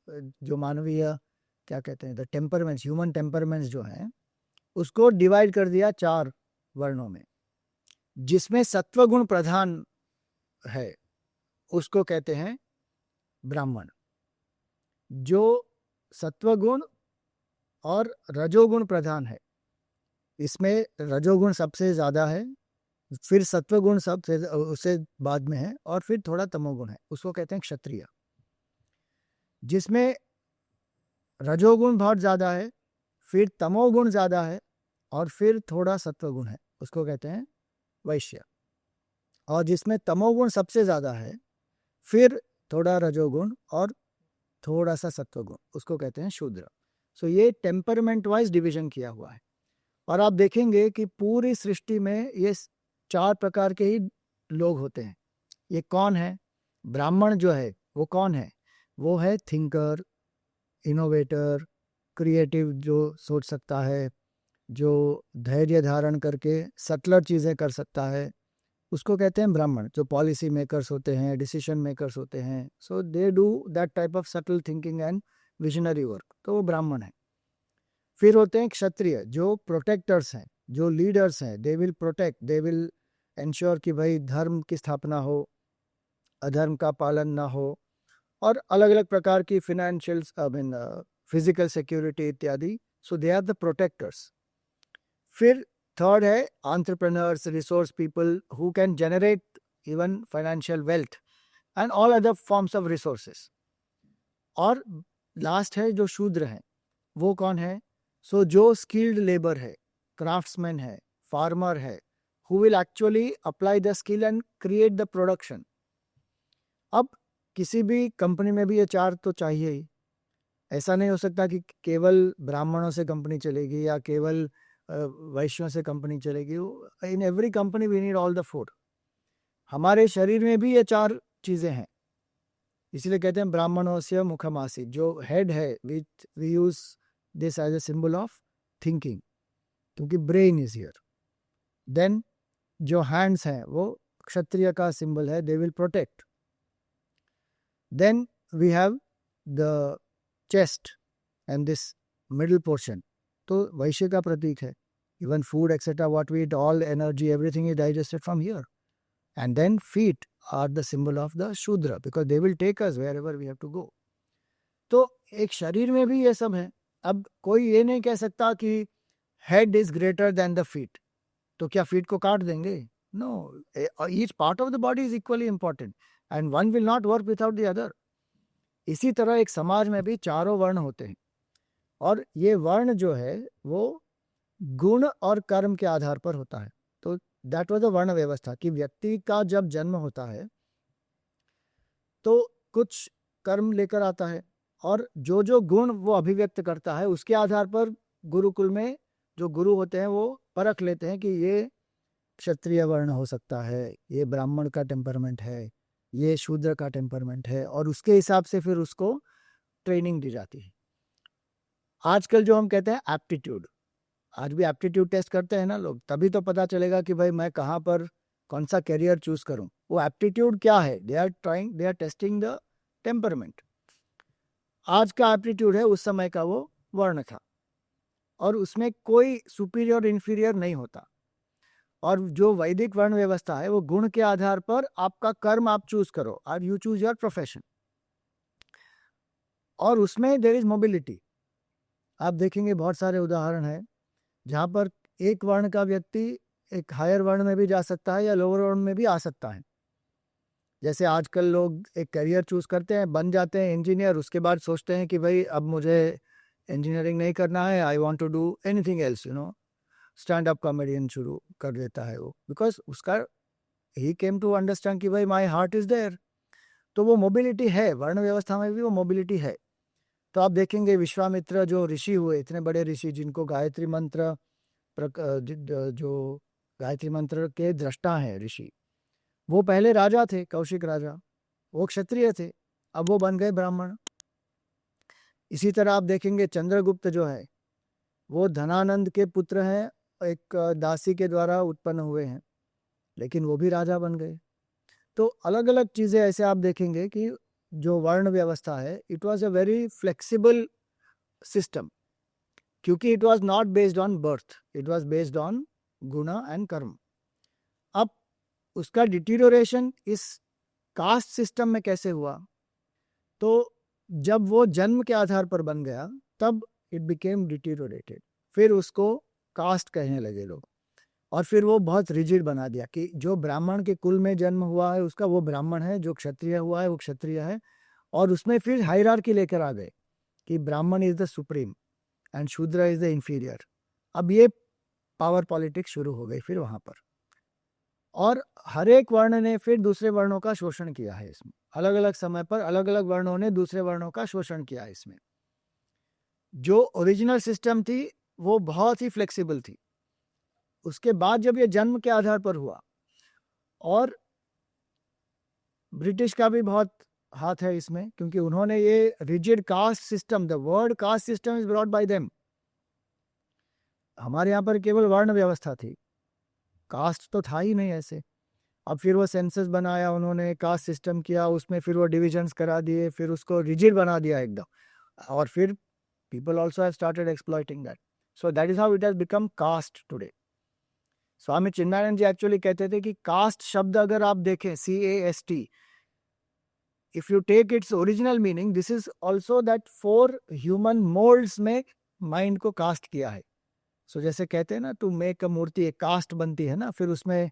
जो मानवीय क्या कहते हैं, द टेम्परमेंट्स, ह्यूमन टेम्परमेंट्स जो हैं, उसको डिवाइड कर दिया 4 वर्णों में, जिसमें सत्वगुण प्रधान है उसको कहते हैं ब्राह्मण। जो सत्वगुण और रजोगुण प्रधान है, इसमें रजोगुण सबसे ज्यादा है, फिर सत्वगुण सबसे उससे बाद में है, और फिर थोड़ा तमोगुण है, उसको कहते हैं क्षत्रिय। जिसमें रजोगुण बहुत ज्यादा है, फिर तमोगुण ज्यादा है, और फिर थोड़ा सत्वगुण है, उसको कहते हैं वैश्य। और जिसमें तमोगुण सबसे ज्यादा है, फिर थोड़ा रजोगुण और थोड़ा सा सत्वगुण, उसको कहते हैं शूद्र। सो ये टेम्परमेंट वाइज डिवीजन किया हुआ है। और आप देखेंगे कि पूरी सृष्टि में ये 4 प्रकार के ही लोग होते हैं। ये कौन है? ब्राह्मण जो है वो कौन है? वो है थिंकर, इनोवेटर, क्रिएटिव, जो सोच सकता है, जो धैर्य धारण करके सटलर चीज़ें कर सकता है, उसको कहते हैं ब्राह्मण। जो पॉलिसी मेकर्स होते हैं, डिसीजन मेकर्स होते हैं, so they do that type of subtle thinking and visionary work, तो वो ब्राह्मण है। फिर होते हैं क्षत्रिय, जो प्रोटेक्टर्स हैं, जो लीडर्स हैं, दे will protect, they will ensure कि भाई धर्म की स्थापना हो, अधर्म का पालन ना हो, और अलग अलग प्रकार की financial I mean physical security इत्यादि। सो दे आर द प्रोटेक्टर्स। फिर थर्ड है entrepreneurs, resource people who can generate even financial wealth and all other forms of resources. और लास्ट है जो शूद्र है, वो कौन है? सो जो स्किल्ड लेबर है, क्राफ्ट्समैन है, फार्मर है, who will actually apply the skill and create the production. अब किसी भी कंपनी में भी ये 4 तो चाहिए ही। ऐसा नहीं हो सकता कि केवल ब्राह्मणों से कंपनी चलेगी या केवल वैश्यों से कंपनी चलेगी। In every company we need all the 4। हमारे शरीर में भी ये 4 चीजें हैं, इसलिए कहते हैं ब्राह्मणों से मुखमासी। जो हेड है, which we use this as a symbol of thinking, क्योंकि ब्रेन इज हियर। देन जो हैंड्स हैं वो क्षत्रिय का सिंबल है, they will protect. Then we have the chest and this middle portion, तो वैश्य का प्रतीक है। Even food etcetera what we eat, all energy, everything is digested from here. And then feet are the symbol of the Shudra, because they will take us where ever we have to go. तो एक शरीर में भी ये सब है। अब कोई ये नहीं कह सकता कि head is greater than the feet, तो क्या फीट को काट देंगे? No, each part of the body is equally important and one will not work without the other. इसी तरह एक समाज में भी चारों वर्ण होते हैं, और ये वर्ण जो है वो गुण और कर्म के आधार पर होता है। तो दैट वाज द वर्ण व्यवस्था, कि व्यक्ति का जब जन्म होता है तो कुछ कर्म लेकर आता है, और जो जो गुण वो अभिव्यक्त करता है उसके आधार पर गुरुकुल में जो गुरु होते हैं वो परख लेते हैं कि ये क्षत्रिय वर्ण हो सकता है, ये ब्राह्मण का टेम्परमेंट है, ये शूद्र का टेम्परमेंट है, और उसके हिसाब से फिर उसको ट्रेनिंग दी जाती है। आजकल जो हम कहते हैं एप्टीट्यूड, आज भी एप्टीट्यूड टेस्ट करते हैं ना लोग, तभी तो पता चलेगा कि भाई मैं कहाँ पर कौन सा करियर चूज करूं। वो एप्टीट्यूड क्या है? They are testing the temperament. आज का एप्टीट्यूड है, उस समय का वो वर्ण था, और उसमें कोई सुपीरियर इन्फीरियर नहीं होता। और जो वैदिक वर्ण व्यवस्था है वो गुण के आधार पर आपका कर्म आप चूज करो, और यू चूज योर प्रोफेशन, और उसमें देयर इज मोबिलिटी। आप देखेंगे बहुत सारे उदाहरण हैं जहाँ पर एक वर्ण का व्यक्ति एक हायर वर्ण में भी जा सकता है या लोअर वर्ण में भी आ सकता है। जैसे आजकल लोग एक करियर चूज करते हैं, बन जाते हैं इंजीनियर, उसके बाद सोचते हैं कि भाई अब मुझे इंजीनियरिंग नहीं करना है, I want to do anything else, stand up comedian शुरू कर देता है वो, बिकॉज उसका ही केम टू अंडरस्टैंड कि भाई माई हार्ट इज देयर। तो वो मोबिलिटी है, वर्ण व्यवस्था में भी वो मोबिलिटी है। तो आप देखेंगे विश्वामित्र जो ऋषि हुए, इतने बड़े ऋषि जिनको गायत्री मंत्र जो गायत्री मंत्र के दृष्टा हैं ऋषि, वो पहले राजा थे, कौशिक राजा, वो क्षत्रिय थे, अब वो बन गए ब्राह्मण। इसी तरह आप देखेंगे चंद्रगुप्त जो है वो धनानंद के पुत्र हैं, एक दासी के द्वारा उत्पन्न हुए हैं, लेकिन वो भी राजा बन गए। तो अलग अलग चीजें ऐसे आप देखेंगे कि जो वर्ण व्यवस्था है, it was a very flexible system, क्योंकि it was not based on birth, it was based on guna and karma. अब उसका डिटीरियोरेशन इस कास्ट सिस्टम में कैसे हुआ? तो जब वो जन्म के आधार पर बन गया तब इट बिकेम डिटीरियोरेटेड. फिर उसको कास्ट कहने लगे लोग, और फिर वो बहुत रिजिड बना दिया कि जो ब्राह्मण के कुल में जन्म हुआ है उसका वो ब्राह्मण है, जो क्षत्रिय हुआ है वो क्षत्रिय है. और उसमें फिर हायरार्की लेकर आ गए कि ब्राह्मण इज द सुप्रीम एंड शूद्र इज द इंफीरियर. अब ये पावर पॉलिटिक्स शुरू हो गई फिर वहां पर, और हर एक वर्ण ने फिर दूसरे वर्णों का शोषण किया है इसमें. अलग अलग समय पर अलग अलग वर्णों ने दूसरे वर्णों का शोषण किया है इसमें. जो ओरिजिनल सिस्टम थी वो बहुत ही फ्लेक्सिबल थी. उसके बाद जब ये जन्म के आधार पर हुआ, और ब्रिटिश का भी बहुत हाथ है इसमें, क्योंकि उन्होंने ये rigid caste system, the word caste system is brought by them. हमारे यहाँ पर केवल वर्ण व्यवस्था थी, कास्ट तो था ही नहीं ऐसे. अब फिर वो सेंसस बनाया उन्होंने, कास्ट सिस्टम किया, उसमें फिर वो डिविजन्स करा दिए, फिर उसको रिजिड बना दिया एकदम, और फिर people also have started exploiting that. So that is how it has become caste today. Swami Chinmayananda ji actually कहते थे कि कास्ट शब्द अगर आप देखें, CAST, if you take its original meaning, this is also that 4 human molds में माइंड को cast किया है. सो जैसे कहते हैं ना, टू मेक अ मूर्ति, एक कास्ट बनती है ना, फिर उसमें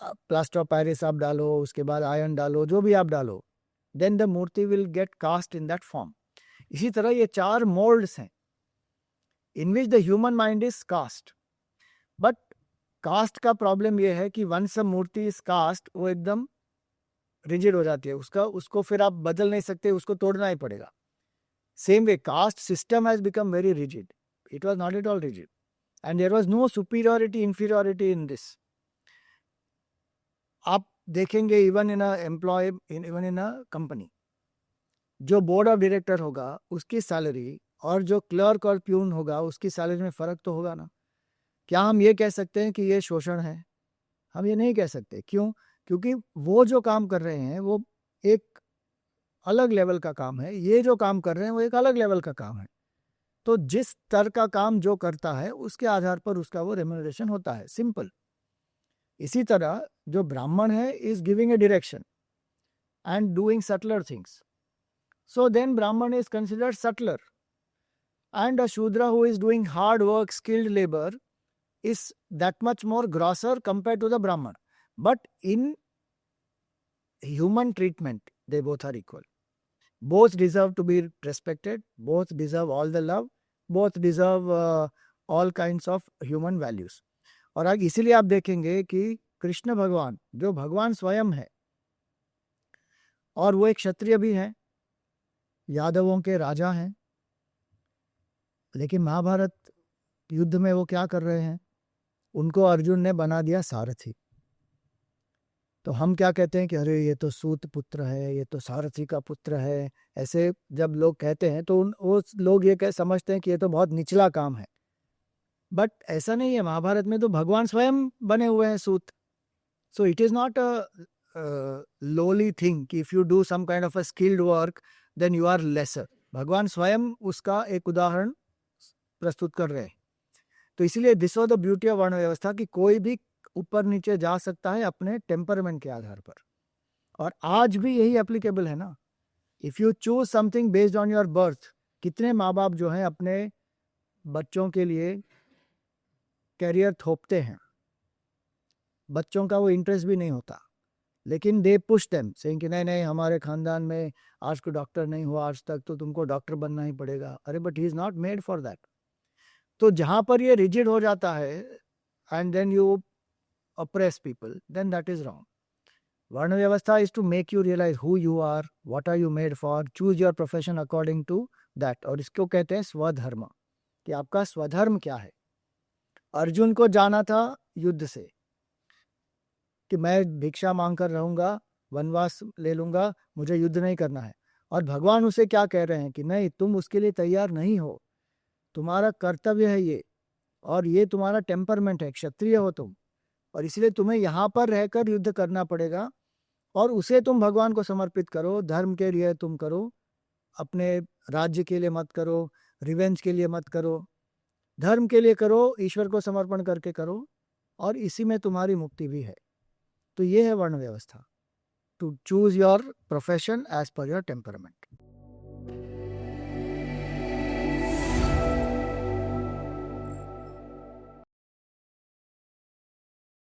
प्लास्टर ऑफ पेरिस आप डालो, उसके बाद आयरन डालो, जो भी आप डालो, then the murti will get cast in that form. इसी तरह ये 4 मोल्ड्स हैं in which the human mind is cast. But caste का प्रॉब्लम ये है कि once a murti is cast, वो एकदम रिजिड हो जाती है, उसको फिर आप बदल नहीं सकते, उसको तोड़ना ही पड़ेगा. Same way caste system has become very rigid. It was not at all rigid, and there was no superiority inferiority in this. आप देखेंगे even in a employ, even in a company, जो बोर्ड ऑफ डायरेक्टर होगा उसकी salary और जो clerk और peon होगा उसकी सैलरी में फ़र्क तो होगा ना. क्या हम ये कह सकते हैं कि ये शोषण है? हम ये नहीं कह सकते. क्यों? क्योंकि वो जो काम कर रहे हैं वो एक अलग लेवल का काम है, ये जो काम कर रहे हैं वो एक अलग लेवल का काम है. तो जिस स्तर का काम जो करता है उसके आधार पर उसका वो रेम्यूनरेशन होता है, सिंपल. इसी तरह जो ब्राह्मण है is giving a direction and doing subtler things. So then Brahman is considered subtler, and a Shudra who is doing hard work, skilled labor, is that much more grosser compared to the Brahman. But in human treatment, they both are equal. Both deserve to be respected, both deserve all the love, both deserve all kinds of human values. और आगे इसीलिए आप देखेंगे कि कृष्ण भगवान, जो भगवान स्वयं है, और वो एक क्षत्रिय भी हैं, यादवों के राजा हैं, लेकिन महाभारत युद्ध में वो क्या कर रहे हैं? उनको अर्जुन ने बना दिया सारथी. तो हम क्या कहते हैं कि अरे ये तो सूत पुत्र है, ये तो सारथी का पुत्र है. ऐसे जब लोग कहते हैं तो वो लोग ये समझते हैं कि ये तो बहुत निचला काम है. बट ऐसा नहीं है. महाभारत में तो भगवान स्वयं बने हुए हैं सूत. So it is not a lowly thing कि if you do some kind of a skilled work then you are lesser. भगवान स्वयं उसका एक उदाहरण प्रस्तुत कर रहे हैं. तो इसीलिए this was the beauty of वर्ण व्यवस्था कि कोई भी ऊपर नीचे जा सकता है अपने टेम्परमेंट के आधार पर. और आज भी यही एप्लीकेबल है ना. If you choose something based on your birth, कितने माँ बाप जो हैं अपने बच्चों के लिए कैरियर थोपते हैं, बच्चों का वो इंटरेस्ट भी नहीं होता, लेकिन दे पुश देम सेइंग कि नहीं नहीं हमारे खानदान में आज को डॉक्टर नहीं हुआ आज तक, तो तुमको डॉक्टर बनना ही पड़ेगा. अरे but he is not made for that. तो जहां पर ये रिजिड हो जाता है and then you oppress people, then that is wrong. Varna Vyavastha is to make you realize who you are, what are you made for, choose your profession according to that. और इसको कहते हैं स्वधर्म, कि आपका स्वधर्म क्या है. अर्जुन को जाना था युद्ध से कि मैं भिक्षा मांग कर रहूंगा, वनवास ले लूंगा, मुझे युद्ध नहीं करना है. और भगवान उसे क्या कह रहे हैं कि नहीं, तुम उसके लिए तैयार नहीं हो, तुम्हारा कर्तव्य है ये, और ये तुम्हारा टेम्परमेंट है, क्षत्रिय हो तुम, और इसलिए तुम्हें यहाँ पर रहकर युद्ध करना पड़ेगा. और उसे तुम भगवान को समर्पित करो। धर्म के लिए तुम करो, अपने राज्य के लिए मत करो, रिवेंज के लिए मत करो, धर्म के लिए करो, ईश्वर को समर्पण करके करो, और इसी में तुम्हारी मुक्ति भी है। तो ये है वर्ण व्यवस्था, to choose your profession as per your temperament.